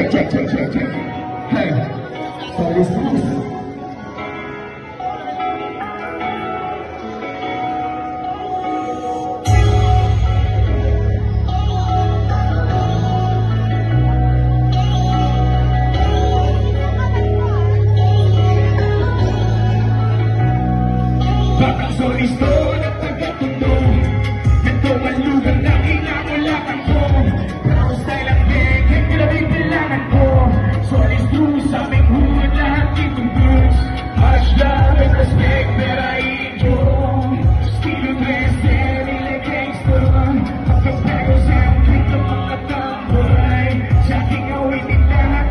check. Hey, Solis Cruz. Bakang Solis to na taga-tundo, ito ang lugar na kinakulakan ko. Brown style ang big, kinabibilangan ko. Solis Cruz, aming huwag lahat itong goods. Much love and respect that I enjoy. Estilo 13, nila gangster. Pagkapego sa ang tweet ng mga tambay. Sa aking awitin lahat.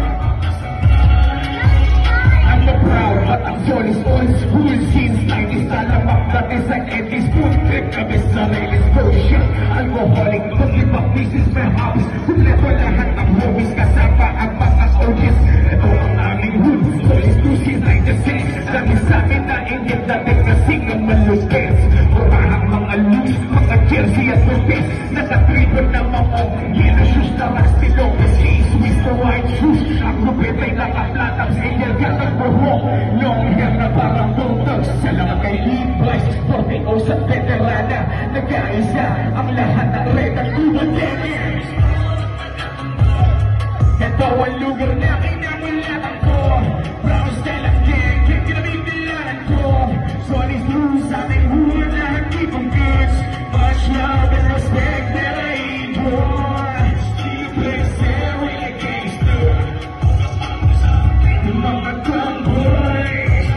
I'm the proud, but I'm Solis old school. Since 90s talamak dati sa Eddie's food. Trip kami sa Rayleigh Potion. Alcoholic, pag-ibang business may hobbies. Kumpleto lahat ng hobbies, kasama ang mga OGs. Ito ang aming hood, Solis Cruz since 96. Dami sa amin na ingit dati kasi ng malupes. Murahang mga loose, mga jersey at lupes. Nasa-tribon na mga yellow shoes na Rusty Lopez. Swiss to white shoes, ang lupet ay nakaplatang sa ilyagat at buhok. Long hair na parang bulldogs. Salamat kay Levi's, 40 sa veterana. Nagkaisa ang lahat ng red at blue tennis. Ito ang lugar na kinamulatan ko. Brown style ang gang, kinabibilangan ko. Solis Cruz, aming huwag lahat itong goods. Much love and respect that I enjoy. Steve Blazer, really gangster. Yung mga tomboys.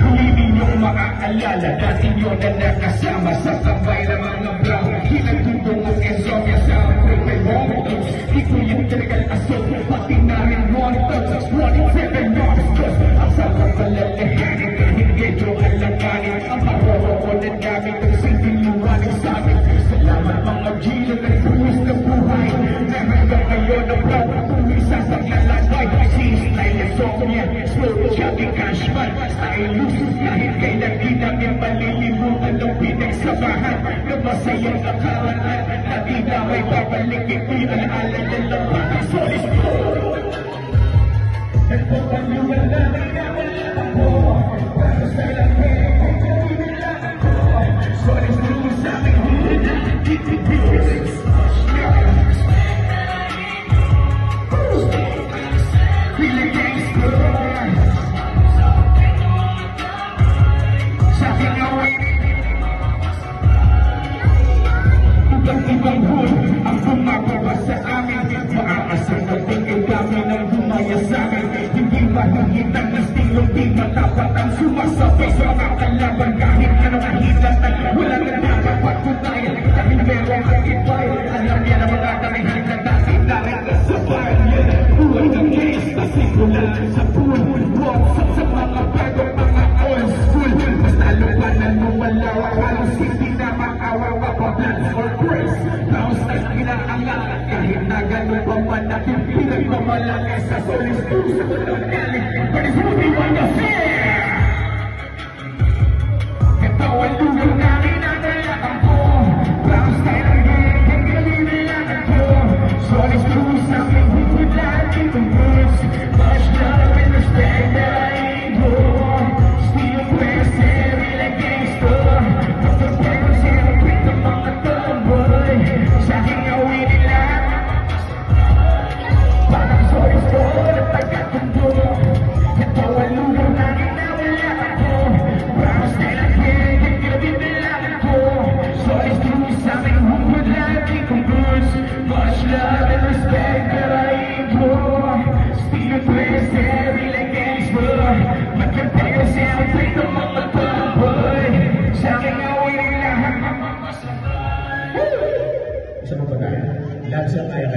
Hindi nyo makaalala, dati nyo na nakasama sa tambay ng mga brown. Hinagtutong ang insomnia sa may moments. Di ko yung talagal asok, pati na rin monitors. As 27 monsters, ang sarap palalahanin. Hindi nyo alanganin, ang maroroko na namin. Ang sindiluwanin sa amin. Salamat mga Gino na buwis na buhay. Na hanggang ngayon ang brown, kung isa sa kalanay. Since insomnia, slow chubby cashman. Style lusus, kahit kailan di namin malilimutan ng pinagsamahan. Na masayang nakaraan, na di na may babalik. Ito'y alaala ng lampang Solis Cruz. Ito ang lugar na kinamulatan ko. Para sa langit, ay kinabibilangan ko. Solis Cruz, aming huwag na titipis. Really gangster. Sa aking away, ibang hood ang gumagawa sa amin. Maakasang na tingin kami ng gumaya sa amin. Hindi mahigit ang estilong di matapat ang sumasabay sa mga kalaban. Kahit na nakahilan at wala na dapat kunayan. Kahit meron ang ibay, alam niya na mga tarihan na dati namin kasabay. Buhay ng case na simulan sa pool. What's up sa mga bago, mga old school. Basta lupan na lumalawa, halos hindi na makawawa pa plans for grace. Bounce na kinaangalan kahit na gano'n pa man natin pinagmamalaki sa Solis Cruz sa kutang galing. But it's what we wanna fear. Ito ang lugar na kinamulatan ko. Brown style ang gang, kinabibilangan ko. Solis Cruz, aming huwag lahat itong goods. Much love and respect that I enjoy. Steel Blazer, really gangster. Pagkapego sa ang tweet ng mga tomboy. Sa aking awitin lahat. Bakang Solis ko na taga-tundo. Ito ang lugar na kinamulatan ko. Brown style ang gang, kinabibilangan ko. Solis Cruz, aming huwag lahat itong goods. Much love and respect that I enjoy. Steel Blazer, really gangster. Pagkapego sa ang tweet ng mga tomboy. Sa aking awitin lahat. Isa mo ba tayo? Lahat siya kaya